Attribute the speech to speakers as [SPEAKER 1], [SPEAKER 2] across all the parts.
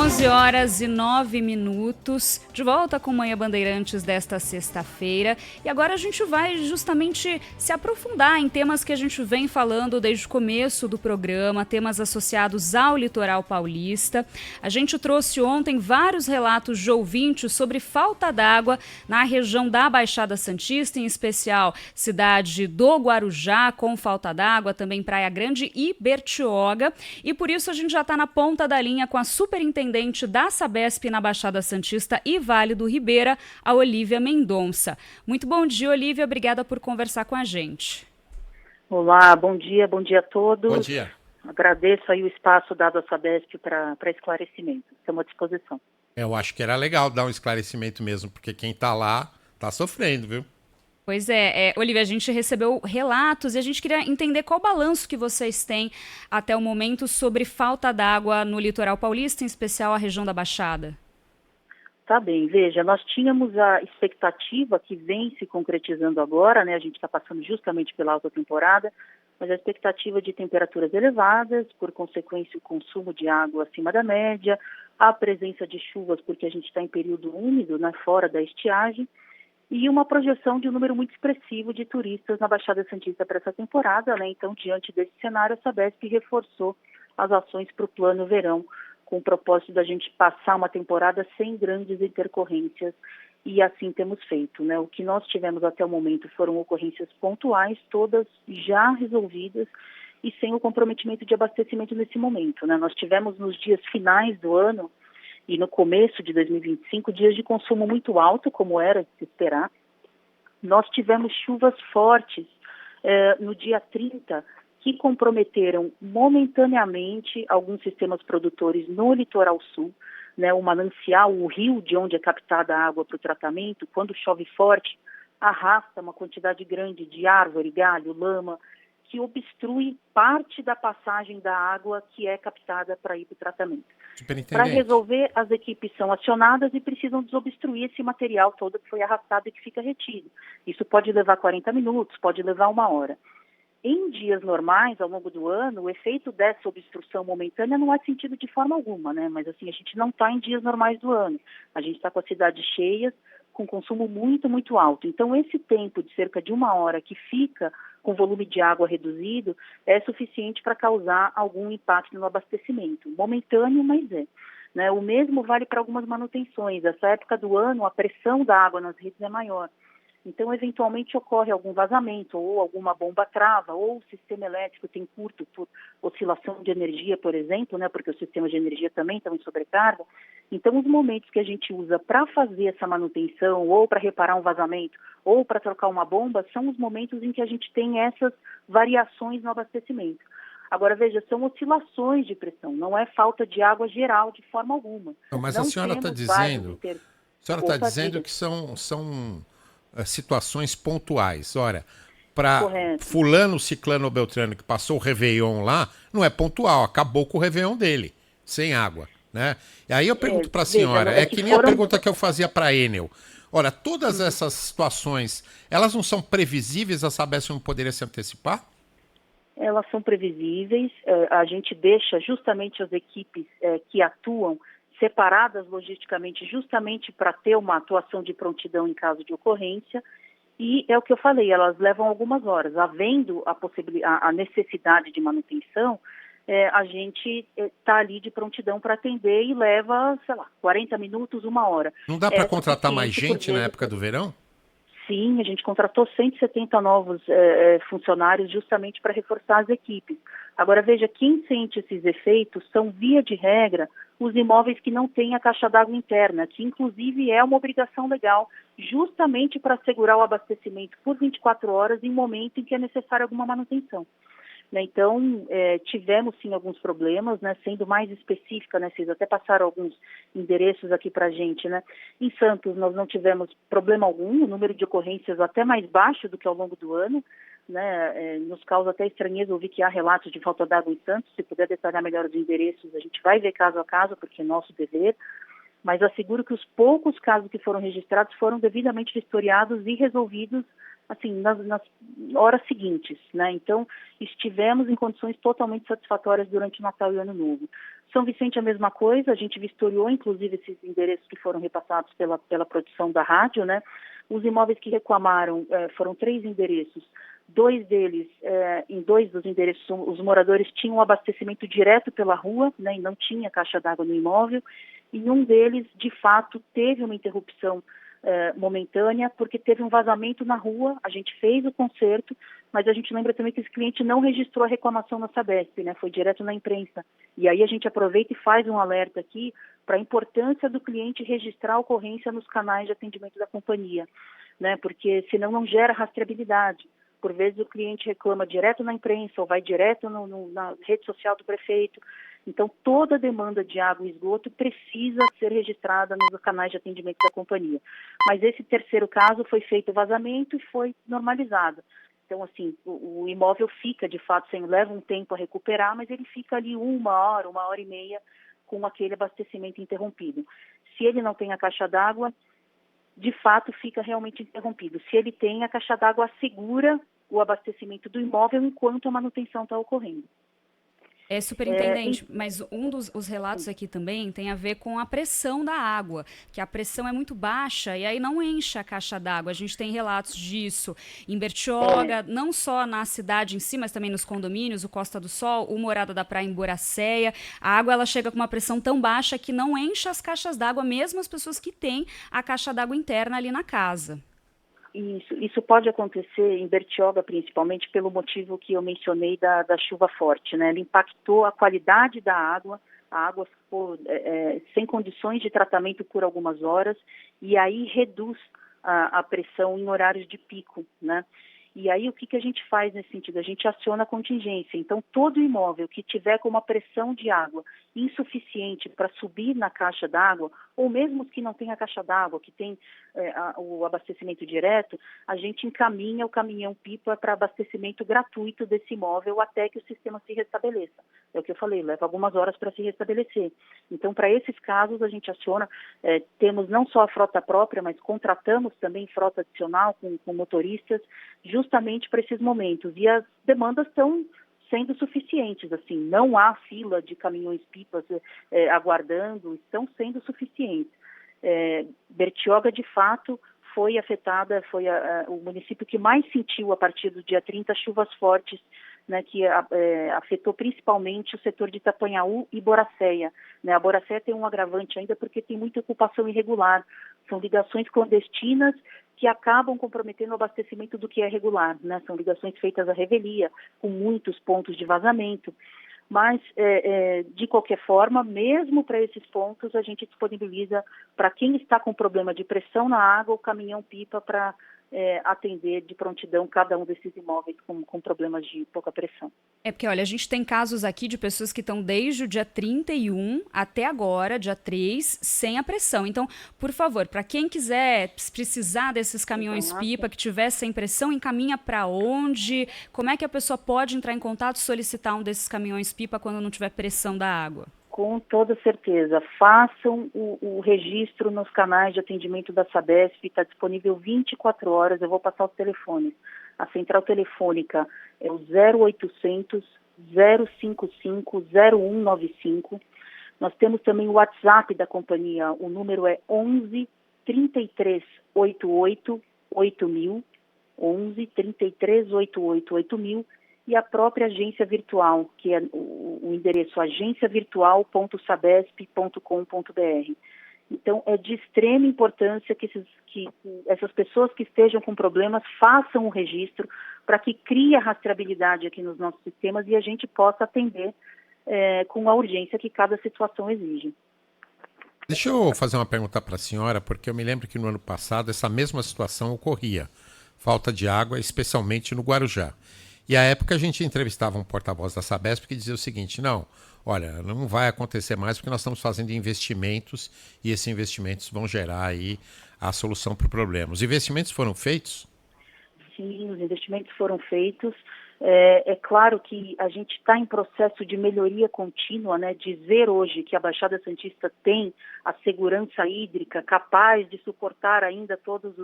[SPEAKER 1] 11h09, de volta com Manhã Bandeirantes desta sexta-feira. E agora a gente vai justamente se aprofundar em temas que a gente vem falando desde o começo do programa, temas associados ao litoral paulista. A gente trouxe ontem vários relatos de ouvintes sobre falta d'água na região da Baixada Santista, em especial cidade do Guarujá, com falta d'água, também Praia Grande e Bertioga. E por isso a gente já está na ponta da linha com a superintendente da Sabesp na Baixada Santista e Vale do Ribeira, a Olívia Mendonça. Muito bom dia, Olívia. Obrigada por conversar com a gente.
[SPEAKER 2] Olá, bom dia a todos.
[SPEAKER 3] Bom dia.
[SPEAKER 2] Agradeço aí o espaço dado à Sabesp para esclarecimento. Estamos à disposição.
[SPEAKER 3] Eu acho que era legal dar um esclarecimento mesmo, porque quem está lá está sofrendo, viu?
[SPEAKER 1] Pois Olívia, a gente recebeu relatos e a gente queria entender qual o balanço que vocês têm até o momento sobre falta d'água no litoral paulista, em especial a região da Baixada.
[SPEAKER 2] Tá bem, veja, nós tínhamos a expectativa que vem se concretizando agora, né? A gente está passando justamente pela alta temporada, mas a expectativa de temperaturas elevadas, por consequência o consumo de água acima da média, a presença de chuvas porque a gente está em período úmido, né, fora da estiagem, e uma projeção de um número muito expressivo de turistas na Baixada Santista para essa temporada, né? Então, diante desse cenário, a Sabesp reforçou as ações para o plano verão, com o propósito da gente passar uma temporada sem grandes intercorrências, e assim temos feito, né? O que nós tivemos até o momento foram ocorrências pontuais, todas já resolvidas e sem o comprometimento de abastecimento nesse momento, né? Nós tivemos nos dias finais do ano e no começo de 2025, dias de consumo muito alto, como era de se esperar. Nós tivemos chuvas fortes no dia 30, que comprometeram momentaneamente alguns sistemas produtores no litoral sul, né, o manancial, o rio de onde é captada a água para o tratamento, quando chove forte, arrasta uma quantidade grande de árvore, galho, lama, que obstrui parte da passagem da água que é captada para ir para o tratamento. Para resolver, as equipes são acionadas e precisam desobstruir esse material todo que foi arrastado e que fica retido. Isso pode levar 40 minutos, pode levar 1 hora. Em dias normais, ao longo do ano, o efeito dessa obstrução momentânea não é sentido de forma alguma, né? Mas assim, a gente não está em dias normais do ano. A gente está com as cidades cheias, com consumo muito, muito alto. Então, esse tempo de cerca de 1 hora que fica com volume de água reduzido é suficiente para causar algum impacto no abastecimento. Momentâneo, mas é. Né? O mesmo vale para algumas manutenções. Essa época do ano, a pressão da água nas redes é maior. Então, eventualmente, ocorre algum vazamento, ou alguma bomba trava, ou o sistema elétrico tem curto por oscilação de energia, por exemplo, né, porque os sistemas de energia também estão em sobrecarga. Então, os momentos que a gente usa para fazer essa manutenção, ou para reparar um vazamento, ou para trocar uma bomba, são os momentos em que a gente tem essas variações no abastecimento. Agora, veja, são oscilações de pressão, não é falta de água geral de forma alguma.
[SPEAKER 3] Mas a senhora está dizendo, que são situações pontuais. Ora, para fulano, ciclano ou beltrano que passou o Réveillon lá, não é pontual, acabou com o Réveillon dele, sem água, né? E aí eu pergunto para a senhora, que nem a pergunta que eu fazia para a Enel. Ora, todas essas situações, elas não são previsíveis? A Sabesp não poderia se antecipar?
[SPEAKER 2] Elas são previsíveis, a gente deixa justamente as equipes que atuam separadas logisticamente, justamente para ter uma atuação de prontidão em caso de ocorrência, e é o que eu falei, elas levam algumas horas. Havendo a necessidade de manutenção, a gente está ali de prontidão para atender e leva, 40 minutos, 1 hora.
[SPEAKER 3] Não dá para contratar mais gente na época do verão?
[SPEAKER 2] Sim, a gente contratou 170 novos funcionários justamente para reforçar as equipes. Agora, veja, quem sente esses efeitos são, via de regra, os imóveis que não têm a caixa d'água interna, que inclusive é uma obrigação legal, justamente para assegurar o abastecimento por 24 horas em momento em que é necessária alguma manutenção. Né? Então, tivemos sim alguns problemas, né? Sendo mais específica, né? Vocês até passaram alguns endereços aqui para a gente, né? Em Santos nós não tivemos problema algum, o número de ocorrências até mais baixo do que ao longo do ano, né? Nos causa até estranheza ouvir que há relatos de falta d'água em Santos. Se puder detalhar melhor os endereços, a gente vai ver caso a caso, porque é nosso dever, mas asseguro que os poucos casos que foram registrados foram devidamente vistoriados e resolvidos assim, nas horas seguintes, né? Então, estivemos em condições totalmente satisfatórias durante o Natal e o Ano Novo. São Vicente a mesma coisa, a gente vistoriou, inclusive, esses endereços que foram repassados pela produção da rádio, né? Os imóveis que reclamaram foram 3 endereços. 2 deles, em 2 dos endereços, os moradores tinham abastecimento direto pela rua, né? E não tinha caixa d'água no imóvel. E um deles, de fato, teve uma interrupção momentânea, porque teve um vazamento na rua, a gente fez o conserto, mas a gente lembra também que esse cliente não registrou a reclamação na Sabesp, né? Foi direto na imprensa. E aí a gente aproveita e faz um alerta aqui para a importância do cliente registrar a ocorrência nos canais de atendimento da companhia, né? Porque senão não gera rastreabilidade. Por vezes o cliente reclama direto na imprensa ou vai direto na rede social do prefeito. Então, toda demanda de água e esgoto precisa ser registrada nos canais de atendimento da companhia. Mas esse terceiro caso foi feito o vazamento e foi normalizado. Então, assim, o imóvel fica, de fato, leva um tempo a recuperar, mas ele fica ali 1 hora e meia com aquele abastecimento interrompido. Se ele não tem a caixa d'água, de fato, fica realmente interrompido. Se ele tem, a caixa d'água assegura o abastecimento do imóvel enquanto a manutenção está ocorrendo.
[SPEAKER 1] Superintendente, mas um dos relatos aqui também tem a ver com a pressão da água, que a pressão é muito baixa e aí não enche a caixa d'água. A gente tem relatos disso em Bertioga, não só na cidade em si, mas também nos condomínios, o Costa do Sol, o Morada da Praia em Boracéia. A água ela chega com uma pressão tão baixa que não enche as caixas d'água, mesmo as pessoas que têm a caixa d'água interna ali na casa.
[SPEAKER 2] Isso pode acontecer em Bertioga, principalmente pelo motivo que eu mencionei da chuva forte, né? Ela impactou a qualidade da água, a água ficou sem condições de tratamento por algumas horas, e aí reduz a pressão em horários de pico, né? E aí o que a gente faz nesse sentido? A gente aciona a contingência. Então, todo imóvel que tiver com uma pressão de água insuficiente para subir na caixa d'água, ou mesmo os que não têm a caixa d'água, que tem o abastecimento direto, a gente encaminha o caminhão-pipa para abastecimento gratuito desse imóvel até que o sistema se restabeleça. É o que eu falei, leva algumas horas para se restabelecer. Então, para esses casos, a gente aciona, temos não só a frota própria, mas contratamos também frota adicional com motoristas, justamente para esses momentos. E as demandas estão sendo suficientes, assim, não há fila de caminhões-pipas aguardando, estão sendo suficientes. Bertioga, de fato, foi afetada, foi o município que mais sentiu a partir do dia 30 chuvas fortes, né, que afetou principalmente o setor de Itapanhaú e Boracéia. Né? A Boracéia tem um agravante ainda porque tem muita ocupação irregular, são ligações clandestinas que acabam comprometendo o abastecimento do que é regular, né? São ligações feitas à revelia, com muitos pontos de vazamento. Mas, de qualquer forma, mesmo para esses pontos, a gente disponibiliza para quem está com problema de pressão na água, o caminhão-pipa para atender de prontidão cada um desses imóveis com problemas de pouca pressão.
[SPEAKER 1] Porque, olha, a gente tem casos aqui de pessoas que estão desde o dia 31 até agora, dia 3, sem a pressão. Então, por favor, para quem quiser precisar desses caminhões-pipa que tiver sem pressão, encaminha para onde? Como é que a pessoa pode entrar em contato e solicitar um desses caminhões-pipa quando não tiver pressão da água?
[SPEAKER 2] Com toda certeza. Façam o registro nos canais de atendimento da Sabesp, está disponível 24 horas, eu vou passar os telefones. A central telefônica é o 0800 055 0195. Nós temos também o WhatsApp da companhia, o número é 11 33 88 8000, 11 33 88 8000. E a própria agência virtual, que é o endereço agenciavirtual.sabesp.com.br. Então, é de extrema importância que essas pessoas que estejam com problemas façam o registro para que crie a rastreabilidade aqui nos nossos sistemas e a gente possa atender com a urgência que cada situação exige.
[SPEAKER 3] Deixa eu fazer uma pergunta para a senhora, porque eu me lembro que no ano passado essa mesma situação ocorria. Falta de água, especialmente no Guarujá. E à época a gente entrevistava um porta-voz da Sabesp que dizia o seguinte: não, olha, não vai acontecer mais porque nós estamos fazendo investimentos e esses investimentos vão gerar aí a solução para o problema. Os investimentos foram feitos?
[SPEAKER 2] Sim, os investimentos foram feitos. É claro que a gente está em processo de melhoria contínua, né? Dizer hoje que a Baixada Santista tem a segurança hídrica capaz de suportar ainda todos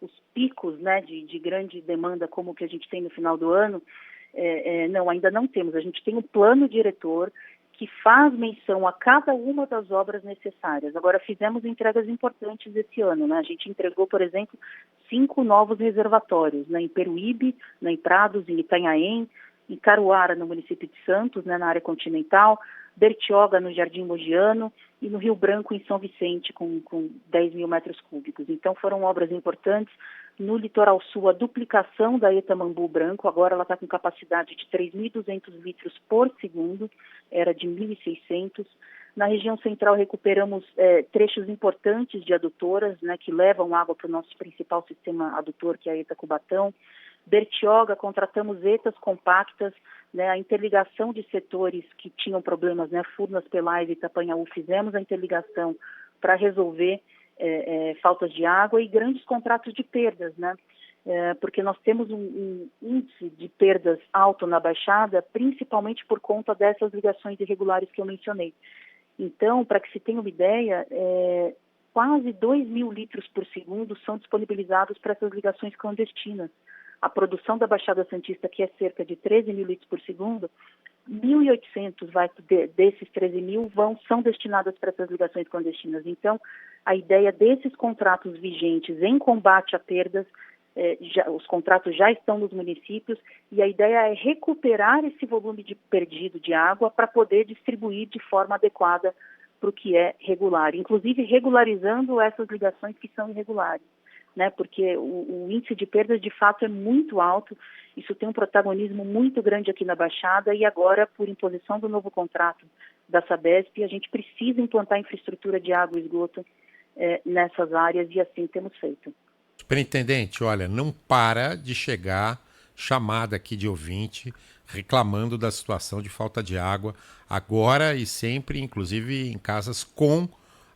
[SPEAKER 2] os picos, né, de grande demanda como o que a gente tem no final do ano, não, ainda não temos. A gente tem um plano diretor que faz menção a cada uma das obras necessárias. Agora, fizemos entregas importantes esse ano, né? A gente entregou, por exemplo, 5 novos reservatórios, né, em Peruíbe, né, em Prados, em Itanhaém, em Caruara, no município de Santos, né, na área continental, Bertioga, no Jardim Mogiano, e no Rio Branco, em São Vicente, com 10 mil metros cúbicos. Então, foram obras importantes. No litoral sul, a duplicação da ETA Mambu Branco, agora ela está com capacidade de 3.200 litros por segundo, era de 1.600. Na região central, recuperamos trechos importantes de adutoras, né, que levam água para o nosso principal sistema adutor, que é a ETA Cubatão. Bertioga, contratamos ETAs compactas, né, a interligação de setores que tinham problemas, né, Furnas, Pelais e Itapanhaú, fizemos a interligação para resolver faltas de água e grandes contratos de perdas, né, porque nós temos um índice de perdas alto na Baixada, principalmente por conta dessas ligações irregulares que eu mencionei. Então, para que se tenha uma ideia, quase 2.000 litros por segundo são disponibilizados para essas ligações clandestinas. A produção da Baixada Santista, que é cerca de 13 mil litros por segundo, 1.800 desses 13 mil são destinadas para essas ligações clandestinas. Então, a ideia desses contratos vigentes em combate a perdas, os contratos já estão nos municípios, e a ideia é recuperar esse volume perdido de água para poder distribuir de forma adequada para o que é regular, inclusive regularizando essas ligações que são irregulares. Né, porque o índice de perdas, de fato, é muito alto. Isso tem um protagonismo muito grande aqui na Baixada e agora, por imposição do novo contrato da Sabesp, a gente precisa implantar infraestrutura de água e esgoto nessas áreas e assim temos feito.
[SPEAKER 3] Superintendente, olha, não para de chegar chamada aqui de ouvinte reclamando da situação de falta de água agora e sempre, inclusive em casas com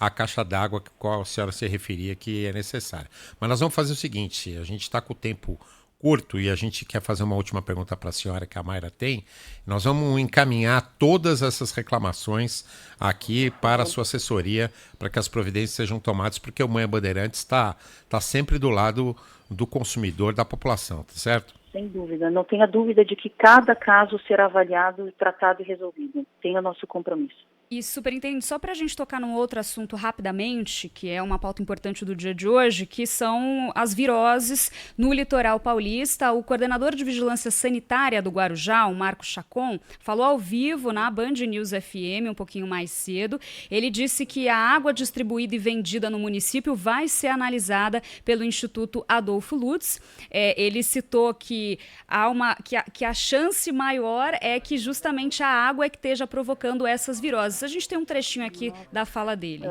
[SPEAKER 3] a caixa d'água a qual a senhora se referia que é necessária. Mas nós vamos fazer o seguinte, a gente está com o tempo curto e a gente quer fazer uma última pergunta para a senhora que a Mayra tem. Nós vamos encaminhar todas essas reclamações aqui para a sua assessoria para que as providências sejam tomadas, porque o Manhã Bandeirantes está sempre do lado do consumidor, da população, tá certo?
[SPEAKER 2] Sem dúvida, não tenha dúvida de que cada caso será avaliado, tratado e resolvido. Tenha nosso compromisso.
[SPEAKER 1] E, superintendente, só para a gente tocar num outro assunto rapidamente, que é uma pauta importante do dia de hoje, que são as viroses no litoral paulista. O coordenador de vigilância sanitária do Guarujá, o Marco Chacon, falou ao vivo na Band News FM um pouquinho mais cedo. Ele disse que a água distribuída e vendida no município vai ser analisada pelo Instituto Adolfo Lutz. Ele citou que a chance maior é que justamente a água é que esteja provocando essas viroses. A gente tem um trechinho aqui da fala dele.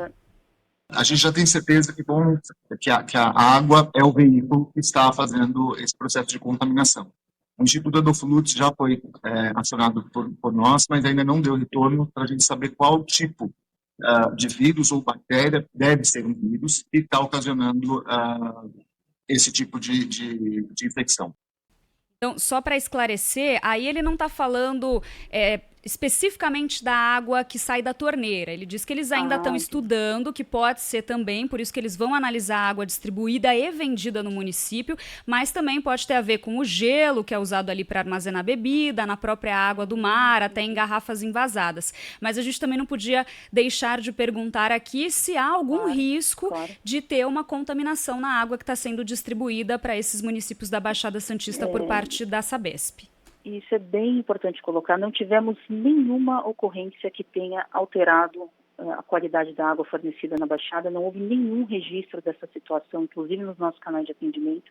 [SPEAKER 4] A gente já tem certeza que a água é o veículo que está fazendo esse processo de contaminação. O Instituto Adolfo Lutz já foi acionado por nós, mas ainda não deu retorno para a gente saber qual tipo de vírus ou bactéria deve ser um vírus e está ocasionando esse tipo de infecção.
[SPEAKER 1] Então, só para esclarecer, aí ele não está falando especificamente da água que sai da torneira. Ele diz que eles ainda estão estudando, que pode ser também, por isso que eles vão analisar a água distribuída e vendida no município, mas também pode ter a ver com o gelo, que é usado ali para armazenar bebida, na própria água do mar, até em garrafas envasadas. Mas a gente também não podia deixar de perguntar aqui se há algum risco de ter uma contaminação na água que está sendo distribuída para esses municípios da Baixada Santista por parte da Sabesp.
[SPEAKER 2] Isso é bem importante colocar. Não tivemos nenhuma ocorrência que tenha alterado a qualidade da água fornecida na Baixada. Não houve nenhum registro dessa situação, inclusive nos nossos canais de atendimento.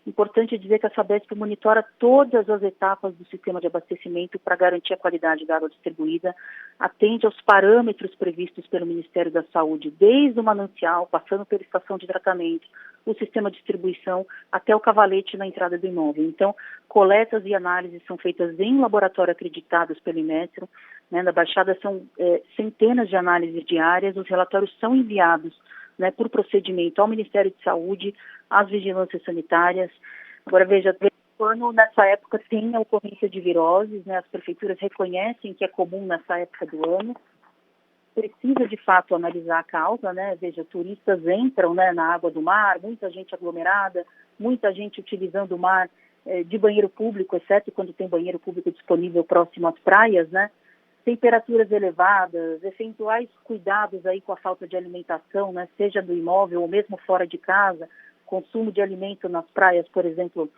[SPEAKER 2] Importante dizer que a Sabesp monitora todas as etapas do sistema de abastecimento para garantir a qualidade da água distribuída, atende aos parâmetros previstos pelo Ministério da Saúde, desde o manancial, passando pela estação de tratamento, o sistema de distribuição, até o cavalete na entrada do imóvel. Então, coletas e análises são feitas em laboratório acreditados pelo Inmetro. Na Baixada são centenas de análises diárias, os relatórios são enviados por procedimento ao Ministério de Saúde, às vigilâncias sanitárias. Agora, veja, quando nessa época tem a ocorrência de viroses, as prefeituras reconhecem que é comum nessa época do ano, precisa de fato analisar a causa, né? Veja, turistas entram, né, na água do mar, muita gente aglomerada, muita gente utilizando o mar de banheiro público, exceto quando tem banheiro público disponível próximo às praias, né? Temperaturas elevadas, eventuais cuidados aí com a falta de alimentação, né? Seja do imóvel ou mesmo fora de casa, consumo de alimento nas praias, por exemplo,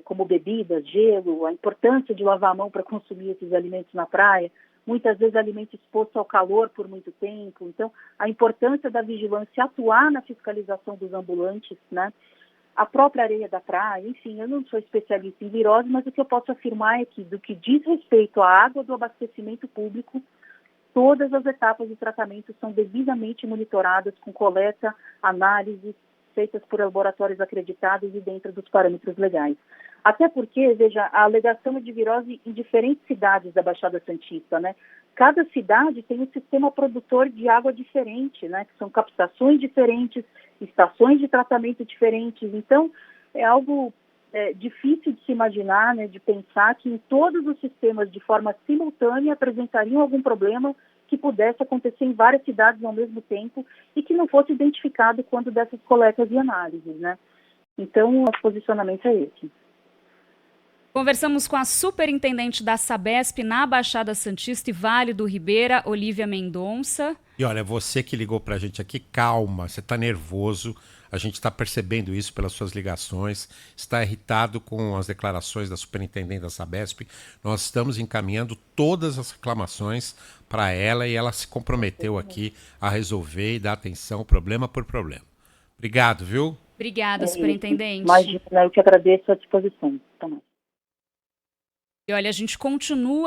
[SPEAKER 2] como bebidas, gelo, a importância de lavar a mão para consumir esses alimentos na praia, muitas vezes alimento exposto ao calor por muito tempo. Então, a importância da vigilância, atuar na fiscalização dos ambulantes, né? A própria areia da praia, enfim, eu não sou especialista em virose, mas o que eu posso afirmar é que, do que diz respeito à água do abastecimento público, todas as etapas de tratamento são devidamente monitoradas com coleta, análises feitas por laboratórios acreditados e dentro dos parâmetros legais. Até porque, veja, a alegação é de virose em diferentes cidades da Baixada Santista, né? Cada cidade tem um sistema produtor de água diferente, né? Que são captações diferentes, estações de tratamento diferentes. Então, é algo difícil de se imaginar, né? De pensar que em todos os sistemas, de forma simultânea, apresentariam algum problema que pudesse acontecer em várias cidades ao mesmo tempo e que não fosse identificado quando dessas coletas e análises, né? Então, o posicionamento é esse.
[SPEAKER 1] Conversamos com a superintendente da Sabesp na Baixada Santista e Vale do Ribeira, Olívia Mendonça.
[SPEAKER 3] E olha, você que ligou pra gente aqui, calma, você tá nervoso, a gente está percebendo isso pelas suas ligações, está irritado com as declarações da superintendente da Sabesp. Nós estamos encaminhando todas as reclamações para ela e ela se comprometeu aqui a resolver e dar atenção problema por problema. Obrigado, viu?
[SPEAKER 1] Obrigada, superintendente.
[SPEAKER 2] Imagina, eu que agradeço a disposição. Tá mais.
[SPEAKER 1] E olha, a gente continua